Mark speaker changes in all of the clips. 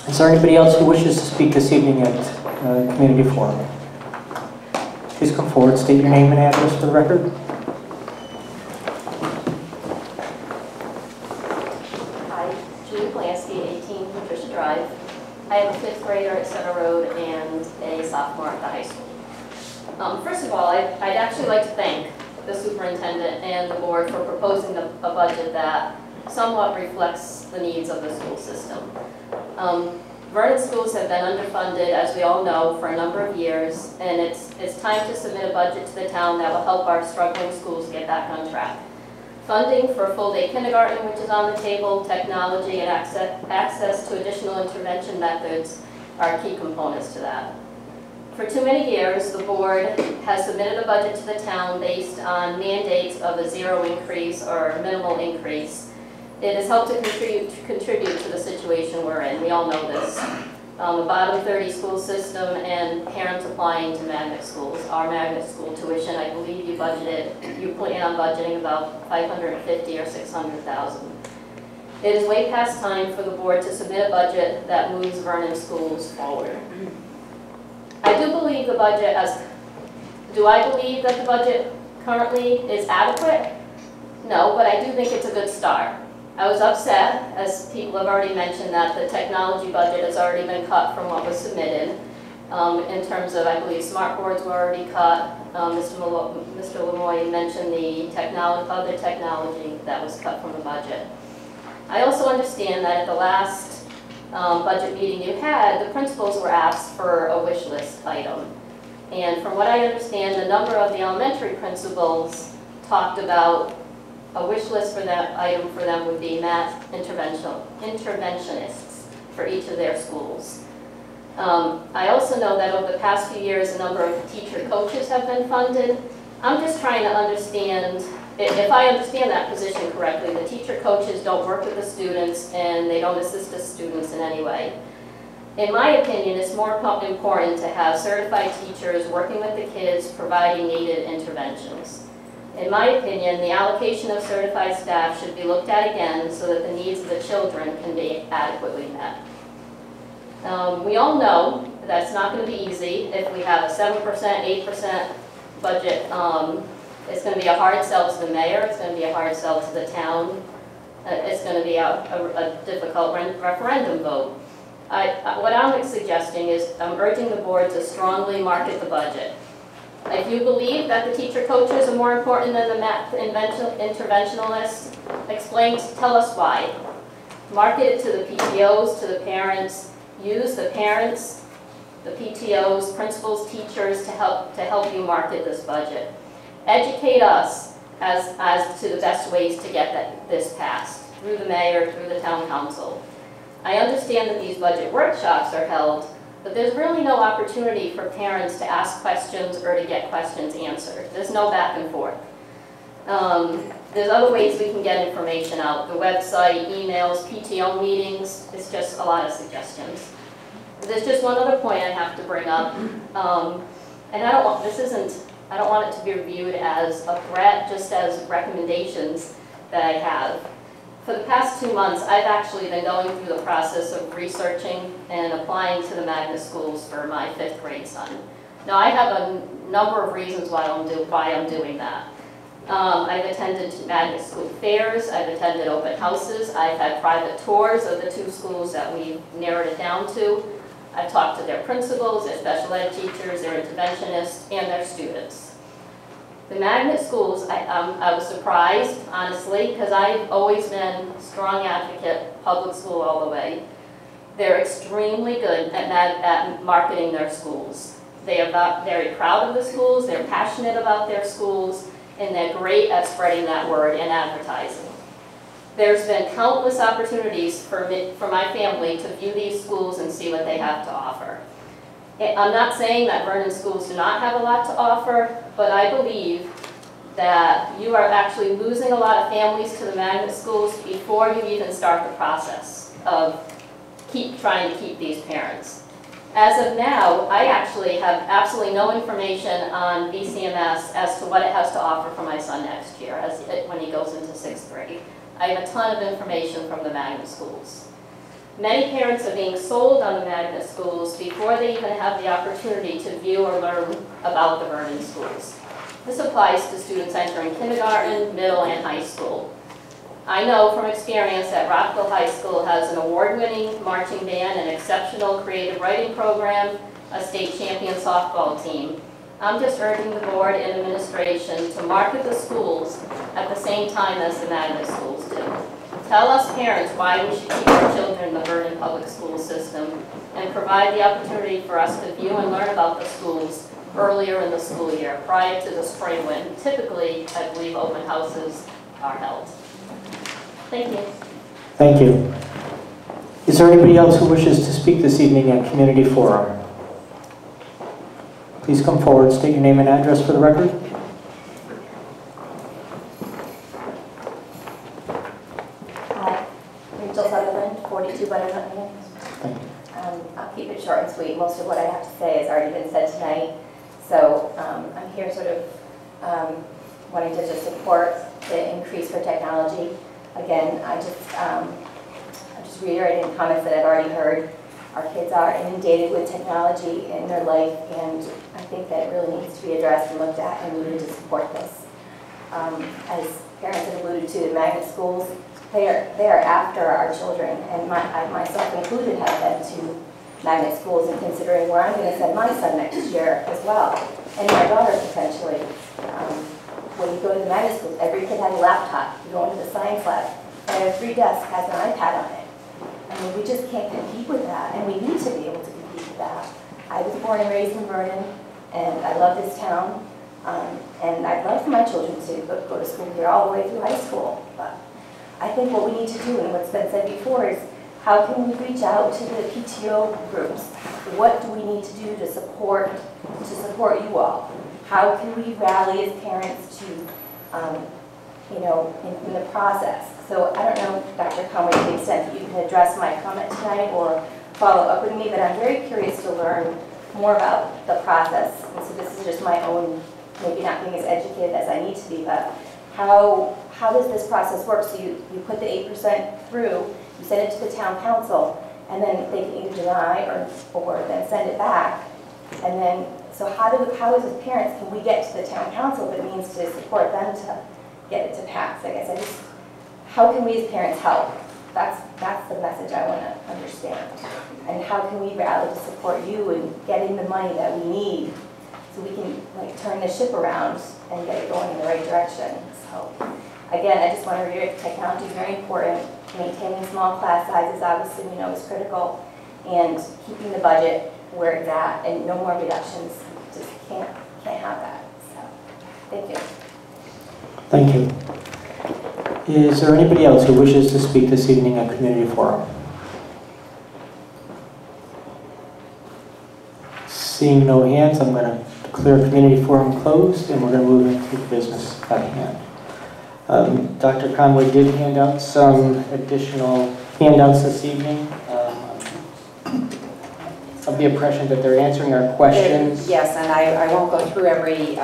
Speaker 1: Is there anybody else who wishes to speak this evening at Community Forum? Please come forward, state your name and address for the record.
Speaker 2: Hi, Julie Polanski, 18 Patricia Drive. I have a 5th grader at Center Road and a sophomore at the high school. First of all, I'd actually like to thank the superintendent and the board for proposing a budget that somewhat reflects the needs of the school system. Vernon schools have been underfunded, as we all know, for a number of years, and it's time to submit a budget to the town that will help our struggling schools get back on track. Funding for full-day kindergarten, which is on the table, technology, and access to additional intervention methods are key components to that. For too many years, the board has submitted a budget to the town based on mandates of a 0 increase or minimal increase. It has helped to contribute to the situation we're in. We all know this. The bottom 30 school system and parents applying to magnet schools. Our magnet school tuition, I believe you plan on budgeting about $550,000 or $600,000. It is way past time for the board to submit a budget that moves Vernon schools forward. I do believe the budget do I believe that the budget currently is adequate? No, but I do think it's a good start. I was upset, as people have already mentioned, that the technology budget has already been cut from what was submitted. In terms of, I believe, smart boards were already cut. Mr. Lemoy mentioned the other technology that was cut from the budget. I also understand that at the last budget meeting you had, the principals were asked for a wish list item. And from what I understand, a number of the elementary principals talked about a wish list for that item for them would be math interventionists for each of their schools. I also know that over the past few years, a number of teacher coaches have been funded. I'm just trying to understand, if I understand that position correctly, the teacher coaches don't work with the students and they don't assist the students in any way. In my opinion, it's more important to have certified teachers working with the kids, providing needed interventions. In my opinion, the allocation of certified staff should be looked at again so that the needs of the children can be adequately met. We all know that's not going to be easy. If we have a 7%, 8% budget, it's going to be a hard sell to the mayor, it's going to be a hard sell to the town, it's going to be a difficult referendum vote. What I'm suggesting is I'm urging the board to strongly market the budget. If you believe that the teacher coaches are more important than the math interventionalists, tell us why. Market it to the PTOs, to the parents. Use the parents, the PTOs, principals, teachers to help you market this budget. Educate us as to the best ways to get this passed through the mayor, through the town council. I understand that these budget workshops are held, but there's really no opportunity for parents to ask questions or to get questions answered. There's no back and forth. There's other ways we can get information out. The website, emails, PTO meetings, it's just a lot of suggestions. There's just one other point I have to bring up. And I don't want it to be reviewed as a threat, just as recommendations that I have. For the past 2 months, I've actually been going through the process of researching and applying to the magnet schools for my 5th grade son. Now, I have a number of reasons why I'm doing that. I've attended magnet school fairs, I've attended open houses, I've had private tours of the 2 schools that we've narrowed it down to. I've talked to their principals, their special ed teachers, their interventionists, and their students. The magnet schools, I was surprised, honestly, because I've always been a strong advocate, public school all the way. They're extremely good at marketing their schools. They are very proud of the schools, they're passionate about their schools, and they're great at spreading that word and advertising. There's been countless opportunities for my family to view these schools and see what they have to offer. I'm not saying that Vernon schools do not have a lot to offer, but I believe that you are actually losing a lot of families to the magnet schools before you even start the process of trying to keep these parents. As of now, I actually have absolutely no information on VCMS as to what it has to offer for my son next year when he goes into 6th grade. I have a ton of information from the magnet schools. Many parents are being sold on the magnet schools before they even have the opportunity to view or learn about the Vernon schools. This applies to students entering kindergarten, middle, and high school. I know from experience that Rockville High School has an award-winning marching band, an exceptional creative writing program, a state champion softball team. I'm just urging the board and administration to market the schools at the same time as the magnet schools do. Tell us parents why we should keep our children in the Vernon public school system and provide the opportunity for us to view and learn about the schools earlier in the school year, prior to the spring when typically, I believe, open houses are held. Thank you.
Speaker 1: Thank you. Is there anybody else who wishes to speak this evening at Community Forum? Please come forward, state your name and address for the record.
Speaker 3: Hi, Rachel Sutherland, 42 Butternut Lane.
Speaker 1: Thank you.
Speaker 3: I'll keep it short and sweet. Most of what I have to say has already been said tonight. So I'm here sort of wanting to just support the increase for technology. Again, I'm just reiterating comments that I've already heard. Our kids are inundated with technology in their life, and I think that it really needs to be addressed and looked at, and we need to support this. As parents have alluded to, the magnet schools, they are after our children, and I myself included have been to magnet schools and considering where I'm going to send my son next year as well, and my daughter potentially. When you go to the magnet schools, every kid has a laptop. You go into the science lab, and every desk has an iPad on it. I mean, we just can't compete with that, and we need to be able to compete with that. I was born and raised in Vernon, and I love this town, and I'd love for my children to go to school here all the way through high school. But I think what we need to do, and what's been said before, is how can we reach out to the PTO groups? What do we need to do to support you all? How can we rally as parents to, in the process? So I don't know, Dr. Conway, to the extent that you can address my comment tonight or follow up with me, but I'm very curious to learn more about the process. And so this is just my own, maybe not being as educated as I need to be, but how does this process work? So you put the 8% through, you send it to the town council, and then they can either deny or then send it back. And then, so how as parents can we get to the town council if it means to support them to get it to pass? I guess how can we as parents help? That's the message I want to understand. And how can we rally to support you in getting the money that we need so we can turn the ship around and get it going in the right direction? So again, I just want to reiterate, technology is very important. Maintaining small class sizes obviously we know is critical, and keeping the budget where it's at and no more reductions. Just can't have that. So thank you.
Speaker 1: Thank you. Is there anybody else who wishes to speak this evening at Community Forum? Seeing no hands, I'm going to declare Community Forum closed, and we're going to move into the business at hand. Dr. Conway did hand out some additional handouts this evening. Of the impression that they're answering our questions.
Speaker 4: Yes, and I won't go through every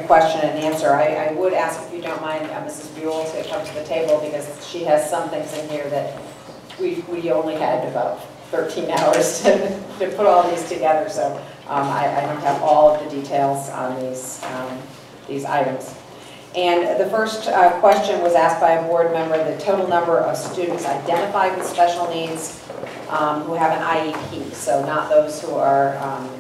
Speaker 4: question and answer. I would ask, if you don't mind, Mrs. Buell to come to the table, because she has some things in here that we only had about 13 hours to put all these together, so I don't have all of the details on these items. And the first question was asked by a board member: the total number of students identified with special needs who have an IEP, so not those who are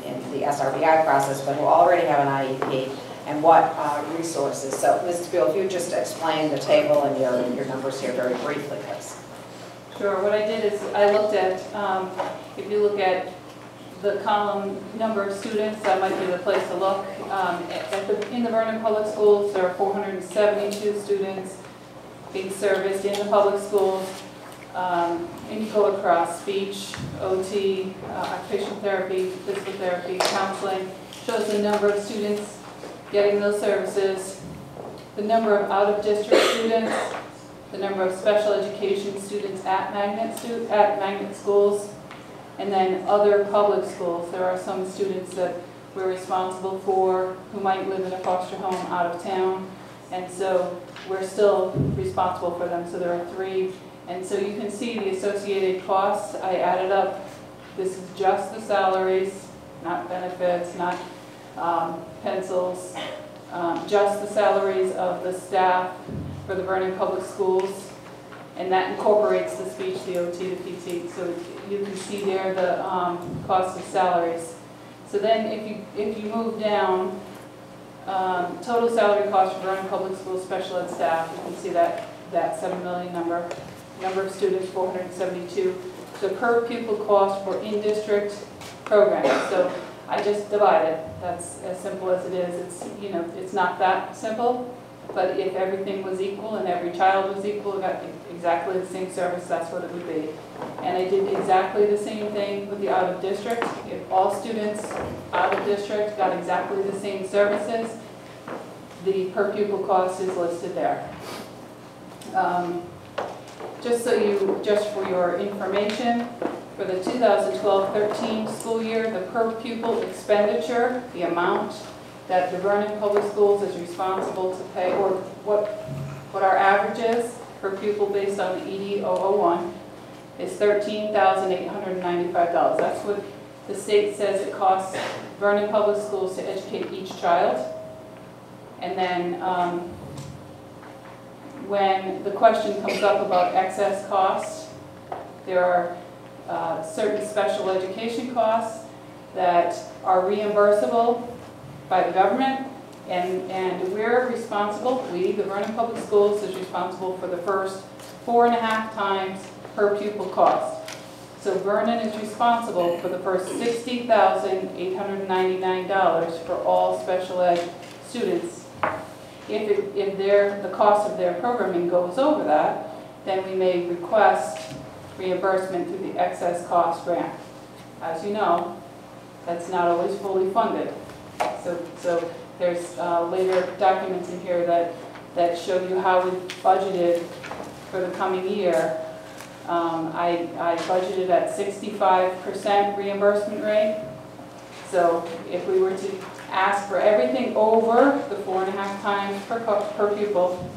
Speaker 4: in the SRBI process, but who already have an IEP, and what resources. So, Mrs. Buell, if you just explain the table and your numbers here very briefly, please.
Speaker 5: Sure. What I did is I looked at, if you look at the column number of students, that might be the place to look. In the Vernon Public Schools, there are 472 students being serviced in the public schools. And you go across speech, OT, occupational therapy, physical therapy, counseling, shows the number of students getting those services, the number of out-of-district students, the number of special education students at magnet schools, and then other public schools. There are some students that we're responsible for who might live in a foster home out of town, and so we're still responsible for them. So there are 3, And so you can see the associated costs. I added up, this is just the salaries, not benefits, not pencils, just the salaries of the staff for the Vernon Public Schools, and that incorporates the speech, the OT, the PT. So you can see there the cost of salaries. So then if you move down, total salary cost for Vernon Public Schools special ed staff, you can see that 7 million number of students, 472. So per pupil cost for in-district programs. So I just divided. That's as simple as it is. It's, you know, it's not that simple, but if everything was equal and every child was equal, got exactly the same service, that's what it would be. And I did exactly the same thing with the out-of-district. If all students out-of-district got exactly the same services, the per pupil cost is listed there. Just for your information, for the 2012-13 school year, the per pupil expenditure, the amount that the Vernon Public Schools is responsible to pay, or what our average is per pupil based on the ED 001, is $13,895. That's what the state says it costs Vernon Public Schools to educate each child. And then when the question comes up about excess costs, there are certain special education costs that are reimbursable by the government, and we're responsible, we, the Vernon Public Schools, is responsible for the first 4.5 times per pupil cost. So Vernon is responsible for the first $60,899 for all special ed students. If the cost of their programming goes over that, then we may request reimbursement through the excess cost grant. As you know, that's not always fully funded. So there's later documents in here that show you how we budgeted for the coming year. I budgeted at 65% reimbursement rate. So if we were to ask for everything over the 4.5 times per pupil,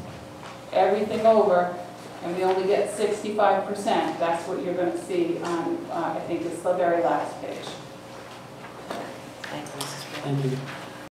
Speaker 5: everything over, and we only get 65%, that's what you're going to see on, I think it's the very last page.
Speaker 4: Thank you, Mrs.
Speaker 1: Thank you.